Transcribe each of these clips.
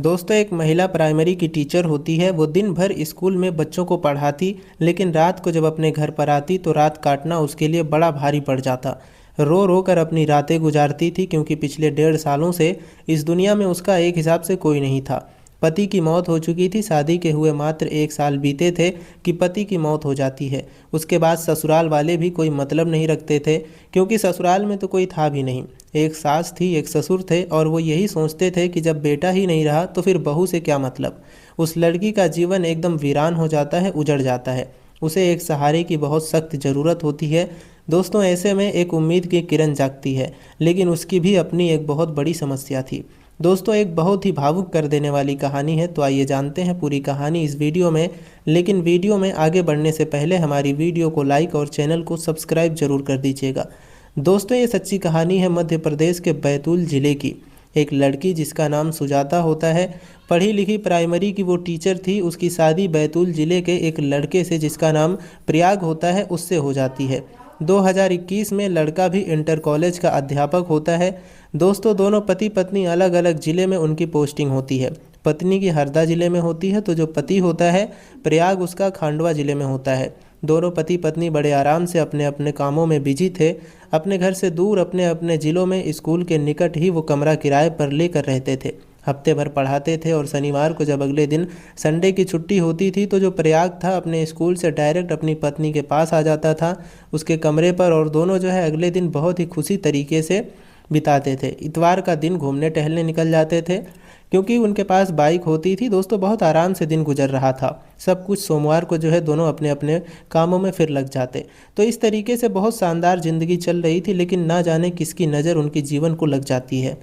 दोस्तों, एक महिला प्राइमरी की टीचर होती है। वो दिन भर स्कूल में बच्चों को पढ़ाती, लेकिन रात को जब अपने घर पर आती तो रात काटना उसके लिए बड़ा भारी पड़ जाता। रो रो कर अपनी रातें गुजारती थी, क्योंकि पिछले 1.5 सालों से इस दुनिया में उसका एक हिसाब से कोई नहीं था। पति की मौत हो चुकी थी। शादी के हुए मात्र 1 साल बीते थे कि पति की मौत हो जाती है। उसके बाद ससुराल वाले भी कोई मतलब नहीं रखते थे, क्योंकि ससुराल में तो कोई था भी नहीं। एक सास थी, एक ससुर थे, और वो यही सोचते थे कि जब बेटा ही नहीं रहा तो फिर बहू से क्या मतलब। उस लड़की का जीवन एकदम वीरान हो जाता है, उजड़ जाता है। उसे एक सहारे की बहुत सख्त ज़रूरत होती है। दोस्तों, ऐसे में एक उम्मीद की किरण जागती है, लेकिन उसकी भी अपनी एक बहुत बड़ी समस्या थी। दोस्तों, एक बहुत ही भावुक कर देने वाली कहानी है, तो आइए जानते हैं पूरी कहानी इस वीडियो में। लेकिन वीडियो में आगे बढ़ने से पहले हमारी वीडियो को लाइक और चैनल को सब्सक्राइब जरूर कर दीजिएगा। दोस्तों, ये सच्ची कहानी है मध्य प्रदेश के बैतूल ज़िले की। एक लड़की जिसका नाम सुजाता होता है, पढ़ी लिखी प्राइमरी की वो टीचर थी। उसकी शादी बैतूल ज़िले के एक लड़के से जिसका नाम प्रयाग होता है उससे हो जाती है। 2021 में लड़का भी इंटर कॉलेज का अध्यापक होता है। दोस्तों, दोनों पति पत्नी अलग अलग ज़िले में उनकी पोस्टिंग होती है। पत्नी की हरदा ज़िले में होती है, तो जो पति होता है प्रयाग, उसका खांडवा ज़िले में होता है। दोनों पति पत्नी बड़े आराम से अपने अपने कामों में बिजी थे। अपने घर से दूर अपने अपने ज़िलों में स्कूल के निकट ही वो कमरा किराए पर लेकर रहते थे। हफ्ते भर पढ़ाते थे, और शनिवार को जब अगले दिन संडे की छुट्टी होती थी तो जो प्रयाग था अपने स्कूल से डायरेक्ट अपनी पत्नी के पास आ जाता था, उसके कमरे पर, और दोनों जो है अगले दिन बहुत ही खुशी तरीके से बिताते थे। इतवार का दिन घूमने टहलने निकल जाते थे, क्योंकि उनके पास बाइक होती थी। दोस्तों, बहुत आराम से दिन गुजर रहा था सब कुछ। सोमवार को जो है दोनों अपने अपने कामों में फिर लग जाते। तो इस तरीके से बहुत शानदार ज़िंदगी चल रही थी, लेकिन ना जाने किसकी नज़र उनकी जीवन को लग जाती है।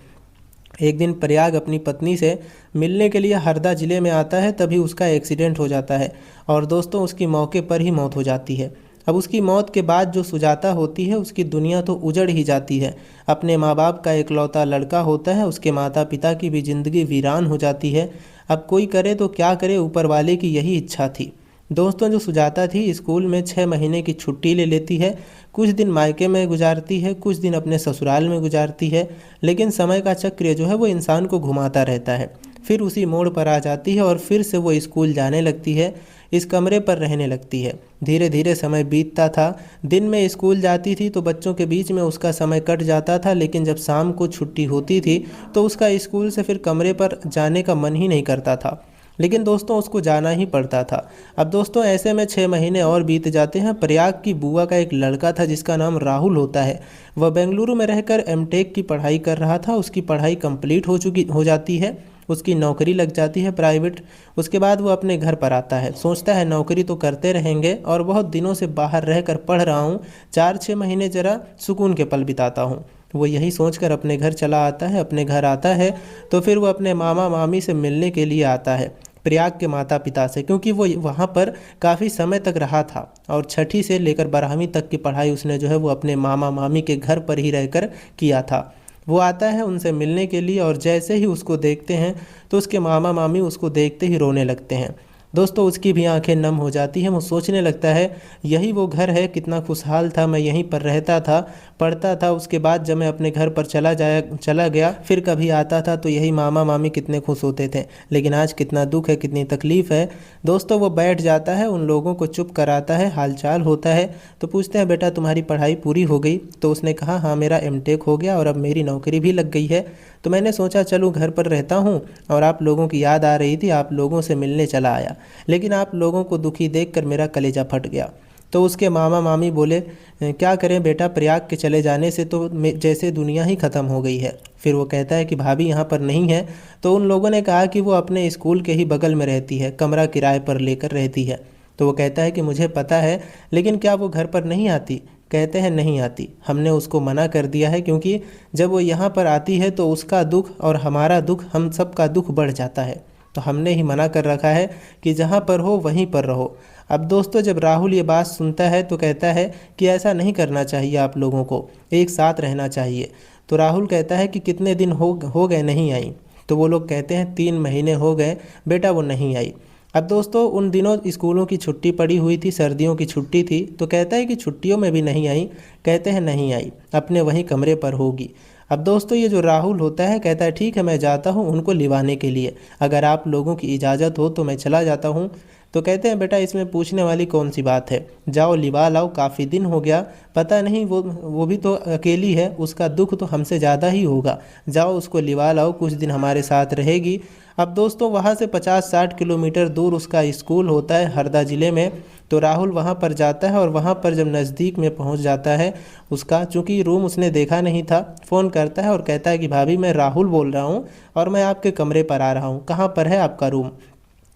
एक दिन प्रयाग अपनी पत्नी से मिलने के लिए हरदा ज़िले में आता है, तभी उसका एक्सीडेंट हो जाता है, और दोस्तों उसकी मौके पर ही मौत हो जाती है। अब उसकी मौत के बाद जो सुजाता होती है उसकी दुनिया तो उजड़ ही जाती है। अपने माँ बाप का इकलौता लड़का होता है, उसके माता पिता की भी ज़िंदगी वीरान हो जाती है। अब कोई करे तो क्या करे, ऊपर वाले की यही इच्छा थी। दोस्तों, जो सुजाता थी स्कूल में 6 महीने की छुट्टी ले लेती है। कुछ दिन मायके में गुजारती है, कुछ दिन अपने ससुराल में गुजारती है, लेकिन समय का चक्र जो है वो इंसान को घुमाता रहता है। फिर उसी मोड़ पर आ जाती है और फिर से वो स्कूल जाने लगती है, इस कमरे पर रहने लगती है। धीरे धीरे समय बीतता था। दिन में स्कूल जाती थी तो बच्चों के बीच में उसका समय कट जाता था, लेकिन जब शाम को छुट्टी होती थी तो उसका स्कूल से फिर कमरे पर जाने का मन ही नहीं करता था। लेकिन दोस्तों, उसको जाना ही पड़ता था। अब दोस्तों, ऐसे में 6 महीने और बीत जाते हैं। प्रयाग की बुआ का एक लड़का था जिसका नाम राहुल होता है। वह बेंगलुरु में रहकर एमटेक की पढ़ाई कर रहा था। उसकी पढ़ाई कंप्लीट हो जाती है, उसकी नौकरी लग जाती है प्राइवेट। उसके बाद वो अपने घर पर आता है, सोचता है नौकरी तो करते रहेंगे, और बहुत दिनों से बाहर रहकर पढ़ रहा हूँ, 4-6 महीने ज़रा सुकून के पल बिताता हूँ। वो यही सोचकर अपने घर चला आता है। अपने घर आता है तो फिर वो अपने मामा मामी से मिलने के लिए आता है, प्रयाग के माता पिता से, क्योंकि वो वहाँ पर काफ़ी समय तक रहा था, और 6ठी से लेकर 12वीं तक की पढ़ाई उसने जो है वो अपने मामा मामी के घर पर ही रहकर किया था। वो आता है उनसे मिलने के लिए, और जैसे ही उसको देखते हैं तो उसके मामा मामी उसको देखते ही रोने लगते हैं। दोस्तों, उसकी भी आंखें नम हो जाती हैं। वो सोचने लगता है यही वो घर है, कितना खुशहाल था, मैं यहीं पर रहता था, पढ़ता था। उसके बाद जब मैं अपने घर पर चला गया, फिर कभी आता था तो यही मामा मामी कितने खुश होते थे, लेकिन आज कितना दुख है, कितनी तकलीफ़ है। दोस्तों, वो बैठ जाता है, उन लोगों को चुप कराता है, हालचाल होता है। तो पूछते हैं, बेटा तुम्हारी पढ़ाई पूरी हो गई? तो उसने कहा, हाँ मेरा एमटेक हो गया और अब मेरी नौकरी भी लग गई है। तो मैंने सोचा चलूँ घर पर रहता हूँ, और आप लोगों की याद आ रही थी, आप लोगों से मिलने चला आया, लेकिन आप लोगों को दुखी देखकर मेरा कलेजा फट गया। तो उसके मामा मामी बोले, क्या करें बेटा, प्रयाग के चले जाने से तो जैसे दुनिया ही ख़त्म हो गई है। फिर वो कहता है कि भाभी यहाँ पर नहीं है। तो उन लोगों ने कहा कि वो अपने स्कूल के ही बगल में रहती है, कमरा किराए पर लेकर रहती है। तो वो कहता है कि मुझे पता है, लेकिन क्या वो घर पर नहीं आती? कहते हैं नहीं आती, हमने उसको मना कर दिया है, क्योंकि जब वो यहाँ पर आती है तो उसका दुख और हमारा दुख, हम सबका दुख बढ़ जाता है। तो हमने ही मना कर रखा है कि जहाँ पर हो वहीं पर रहो। अब दोस्तों, जब राहुल ये बात सुनता है तो कहता है कि ऐसा नहीं करना चाहिए, आप लोगों को एक साथ रहना चाहिए। तो राहुल कहता है कि कितने दिन हो गए नहीं आई? तो वो लोग कहते हैं 3 महीने हो गए बेटा वो नहीं आई। अब दोस्तों, उन दिनों स्कूलों की छुट्टी पड़ी हुई थी, सर्दियों की छुट्टी थी। तो कहता है कि छुट्टियों में भी नहीं आई? कहते हैं नहीं आई, अपने वहीं कमरे पर होगी। अब दोस्तों ये जो राहुल होता है कहता है ठीक है मैं जाता हूँ उनको लिवाने के लिए, अगर आप लोगों की इजाज़त हो तो मैं चला जाता हूँ। तो कहते हैं बेटा इसमें पूछने वाली कौन सी बात है, जाओ लिवा लाओ, काफ़ी दिन हो गया, पता नहीं वो भी तो अकेली है, उसका दुख तो हमसे ज़्यादा ही होगा, जाओ उसको लिवा लाओ, कुछ दिन हमारे साथ रहेगी। अब दोस्तों वहाँ से 50-60 किलोमीटर दूर उसका स्कूल होता है हरदा ज़िले में। तो राहुल वहाँ पर जाता है और वहाँ पर जब नज़दीक में पहुँच जाता है उसका, चूँकि रूम उसने देखा नहीं था, फ़ोन करता है और कहता है कि भाभी मैं राहुल बोल रहा हूँ और मैं आपके कमरे पर आ रहा हूँ, कहाँ पर है आपका रूम।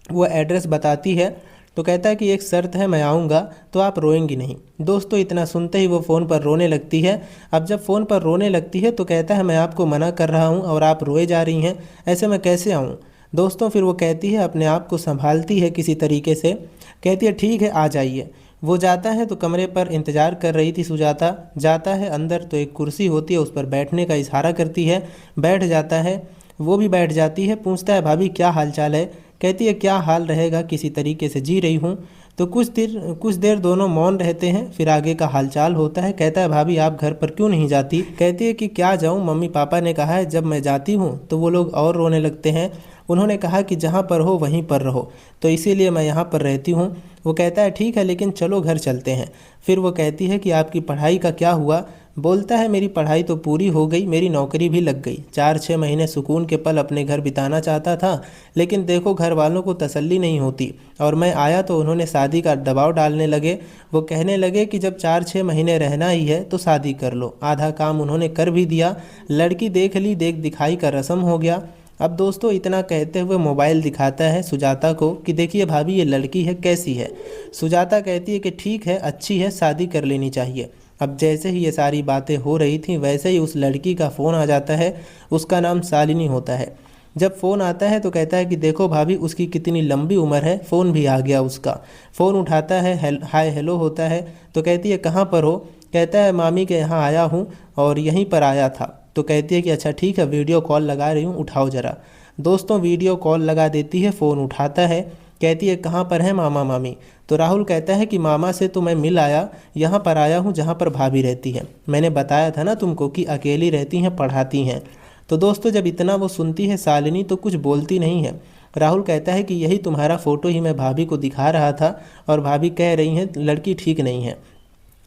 वो एड्रेस बताती है। तो कहता है कि एक शर्त है, मैं आऊँगा तो आप रोएंगी नहीं। दोस्तों इतना सुनते ही वो फ़ोन पर रोने लगती है। अब जब फ़ोन पर रोने लगती है तो कहता है मैं आपको मना कर रहा हूँ और आप रोए जा रही हैं, ऐसे मैं कैसे आऊँ। दोस्तों फिर वो कहती है, अपने आप को संभालती है किसी तरीके से, कहती है ठीक है आ जाइए। वो जाता है तो कमरे पर इंतज़ार कर रही थी सुजाता, जाता है अंदर तो एक कुर्सी होती है, उस पर बैठने का इशारा करती है, बैठ जाता है। वो भी बैठ जाती है, पूछता है भाभी क्या हाल चाल है। कहती है क्या हाल रहेगा, किसी तरीके से जी रही हूँ। तो कुछ देर दोनों मौन रहते हैं, फिर आगे का हालचाल होता है। कहता है भाभी आप घर पर क्यों नहीं जाती। कहती है कि क्या जाऊँ, मम्मी पापा ने कहा है जब मैं जाती हूँ तो वो लोग और रोने लगते हैं, उन्होंने कहा कि जहाँ पर हो वहीं पर रहो, तो इसीलिए मैं यहाँ पर रहती हूँ। वो कहता है ठीक है लेकिन चलो घर चलते हैं। फिर वो कहती है कि आपकी पढ़ाई का क्या हुआ। बोलता है मेरी पढ़ाई तो पूरी हो गई, मेरी नौकरी भी लग गई, 4-6 महीने सुकून के पल अपने घर बिताना चाहता था, लेकिन देखो घर वालों को तसल्ली नहीं होती और मैं आया तो उन्होंने शादी का दबाव डालने लगे। वो कहने लगे कि जब 4-6 महीने रहना ही है तो शादी कर लो। आधा काम उन्होंने कर भी दिया, लड़की देख ली, देख दिखाई का रस्म हो गया। अब दोस्तों इतना कहते हुए मोबाइल दिखाता है सुजाता को कि देखिए भाभी ये लड़की है कैसी है। सुजाता कहती है कि ठीक है अच्छी है, शादी कर लेनी चाहिए। अब जैसे ही ये सारी बातें हो रही थी वैसे ही उस लड़की का फ़ोन आ जाता है, उसका नाम शालिनी होता है। जब फ़ोन आता है तो कहता है कि देखो भाभी उसकी कितनी लंबी उम्र है, फ़ोन भी आ गया उसका। फ़ोन उठाता है, हाय हेलो होता है। तो कहती है कहाँ पर हो। कहता है मामी के यहाँ आया हूँ और यहीं पर आया था। तो कहती है कि अच्छा ठीक है वीडियो कॉल लगा रही हूँ, उठाओ ज़रा। दोस्तों वीडियो कॉल लगा देती है, फ़ोन उठाता है, कहती है कहाँ पर है मामा मामी। तो राहुल कहता है कि मामा से तो मैं मिल आया, यहाँ पर आया हूँ जहाँ पर भाभी रहती है, मैंने बताया था ना तुमको कि अकेली रहती हैं, पढ़ाती हैं। तो दोस्तों जब इतना वो सुनती है शालिनी तो कुछ बोलती नहीं है। राहुल कहता है कि यही तुम्हारा फ़ोटो ही मैं भाभी को दिखा रहा था और भाभी कह रही हैं लड़की ठीक नहीं है।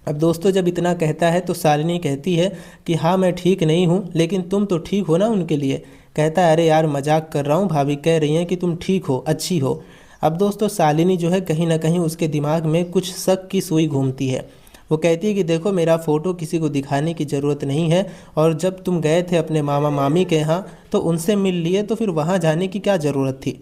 अब दोस्तों जब इतना कहता है तो शालिनी कहती है कि हाँ मैं ठीक नहीं हूँ लेकिन तुम तो ठीक हो ना उनके लिए। कहता है अरे यार मजाक कर रहा हूँ, भाभी कह रही हैं कि तुम ठीक हो, अच्छी हो। अब दोस्तों शालिनी जो है कहीं ना कहीं उसके दिमाग में कुछ शक की सुई घूमती है। वो कहती है कि देखो मेरा फ़ोटो किसी को दिखाने की ज़रूरत नहीं है, और जब तुम गए थे अपने मामा मामी के यहाँ तो उनसे मिल लिए, तो फिर वहाँ जाने की क्या ज़रूरत थी।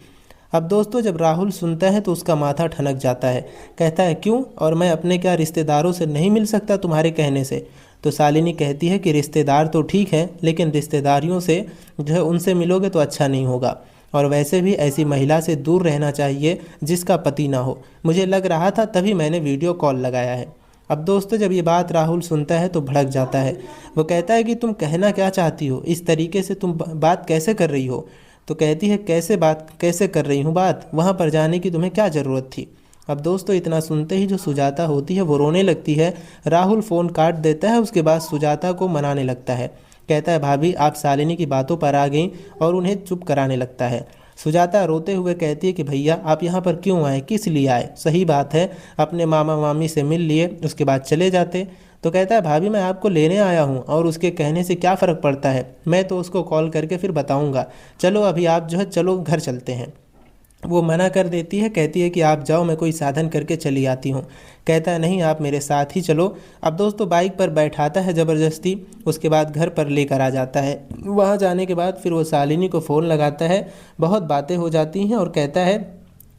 अब दोस्तों जब राहुल सुनता है तो उसका माथा ठनक जाता है। कहता है क्यों, और मैं अपने क्या रिश्तेदारों से नहीं मिल सकता तुम्हारे कहने से। तो शालिनी कहती है कि रिश्तेदार तो ठीक है लेकिन रिश्तेदारियों से जो है उनसे मिलोगे तो अच्छा नहीं होगा, और वैसे भी ऐसी महिला से दूर रहना चाहिए जिसका पति ना हो। मुझे लग रहा था तभी मैंने वीडियो कॉल लगाया है। अब दोस्तों जब ये बात राहुल सुनता है तो भड़क जाता है। वो कहता है कि तुम कहना क्या चाहती हो, इस तरीके से तुम बात कैसे कर रही हो। तो कहती है कैसे कर रही हूँ बात, वहाँ पर जाने की तुम्हें क्या ज़रूरत थी। अब दोस्तों इतना सुनते ही जो सुजाता होती है वो रोने लगती है। राहुल फ़ोन काट देता है, उसके बाद सुजाता को मनाने लगता है। कहता है भाभी आप शालिनी की बातों पर आ गई, और उन्हें चुप कराने लगता है। सुजाता रोते हुए कहती है कि भैया आप यहाँ पर क्यों आए, किस लिए आए। सही बात है अपने मामा मामी से मिल लिए उसके बाद चले जाते। तो कहता है भाभी मैं आपको लेने आया हूँ और उसके कहने से क्या फ़र्क पड़ता है, मैं तो उसको कॉल करके फिर बताऊँगा, चलो अभी आप जो है चलो घर चलते हैं। वो मना कर देती है, कहती है कि आप जाओ मैं कोई साधन करके चली आती हूँ। कहता है नहीं आप मेरे साथ ही चलो। अब दोस्तों बाइक पर बैठाता है ज़बरदस्ती, उसके बाद घर पर लेकर आ जाता है। वहाँ जाने के बाद फिर वो शालिनी को फ़ोन लगाता है, बहुत बातें हो जाती हैं और कहता है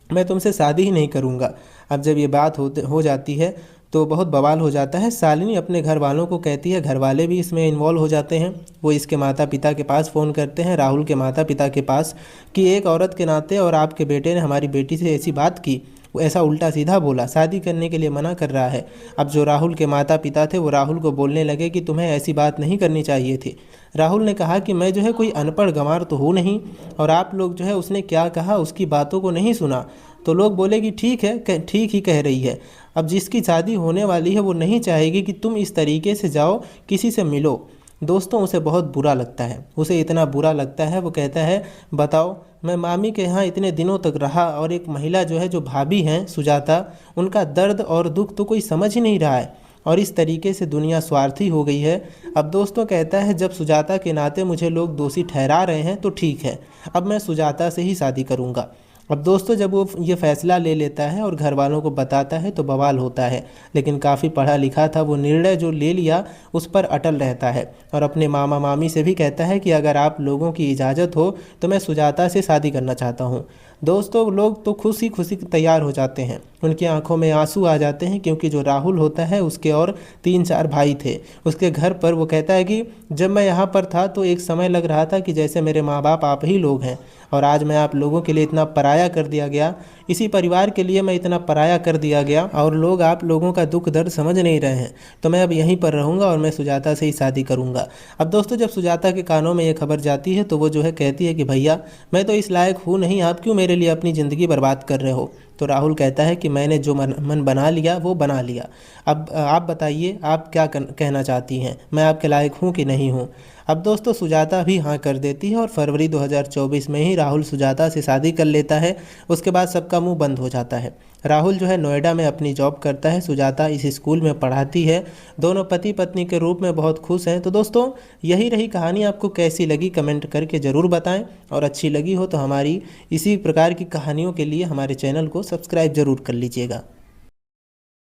मैं तुमसे शादी ही नहीं करूँगा। अब जब ये बात हो जाती है तो बहुत बवाल हो जाता है। शालिनी अपने घर वालों को कहती है, घर वाले भी इसमें इन्वॉल्व हो जाते हैं। वो इसके माता पिता के पास फ़ोन करते हैं, राहुल के माता पिता के पास, कि एक औरत के नाते और आपके बेटे ने हमारी बेटी से ऐसी बात की, वो ऐसा उल्टा सीधा बोला, शादी करने के लिए मना कर रहा है। अब जो राहुल के माता पिता थे वो राहुल को बोलने लगे कि तुम्हें ऐसी बात नहीं करनी चाहिए थी। राहुल ने कहा कि मैं जो है कोई अनपढ़ गंवार तो हूँ नहीं, और आप लोग जो है उसने क्या कहा उसकी बातों को नहीं सुना। तो लोग बोले कि ठीक है, ठीक ही कह रही है। अब जिसकी शादी होने वाली है वो नहीं चाहेगी कि तुम इस तरीके से जाओ किसी से मिलो। दोस्तों उसे बहुत बुरा लगता है, उसे इतना बुरा लगता है, वो कहता है बताओ, मैं मामी के यहाँ इतने दिनों तक रहा और एक महिला जो है, जो भाभी हैं सुजाता, उनका दर्द और दुख तो कोई समझ ही नहीं रहा है और इस तरीके से दुनिया स्वार्थी हो गई है। अब दोस्तों कहता है जब सुजाता के नाते मुझे लोग दोषी ठहरा रहे हैं तो ठीक है, अब मैं सुजाता से ही शादी करूँगा। अब दोस्तों जब वो ये फैसला ले लेता है और घर वालों को बताता है तो बवाल होता है, लेकिन काफ़ी पढ़ा लिखा था, वो निर्णय जो ले लिया उस पर अटल रहता है और अपने मामा मामी से भी कहता है कि अगर आप लोगों की इजाज़त हो तो मैं सुजाता से शादी करना चाहता हूँ। दोस्तों लोग तो खुशी खुशी तैयार हो जाते हैं, उनकी आंखों में आंसू आ जाते हैं, क्योंकि जो राहुल होता है उसके और 3-4 भाई थे उसके घर पर। वो कहता है कि जब मैं यहाँ पर था तो एक समय लग रहा था कि जैसे मेरे माँ बाप आप ही लोग हैं, और आज मैं आप लोगों के लिए इतना पराया कर दिया गया, इसी परिवार के लिए मैं इतना पराया कर दिया गया और लोग आप लोगों का दुख दर्द समझ नहीं रहे हैं, तो मैं अब यहीं पर रहूँगा और मैं सुजाता से ही शादी करूँगा। अब दोस्तों जब सुजाता के कानों में ये खबर जाती है तो वो जो है कहती है कि भैया मैं तो इस लायक हूँ नहीं, आप क्यों मेरे लिए अपनी ज़िंदगी बर्बाद कर रहे हो। तो राहुल कहता है कि मैंने जो मन बना लिया वो बना लिया, अब आप बताइए आप क्या कहना चाहती हैं, मैं आपके लायक हूँ कि नहीं हूँ। अब दोस्तों सुजाता भी हाँ कर देती है और फरवरी 2024 में ही राहुल सुजाता से शादी कर लेता है। उसके बाद सबका मुंह बंद हो जाता है। राहुल जो है नोएडा में अपनी जॉब करता है, सुजाता इस स्कूल में पढ़ाती है, दोनों पति पत्नी के रूप में बहुत खुश हैं। तो दोस्तों यही रही कहानी, आपको कैसी लगी कमेंट करके ज़रूर बताएं, और अच्छी लगी हो तो हमारी इसी प्रकार की कहानियों के लिए हमारे चैनल को सब्सक्राइब ज़रूर कर लीजिएगा।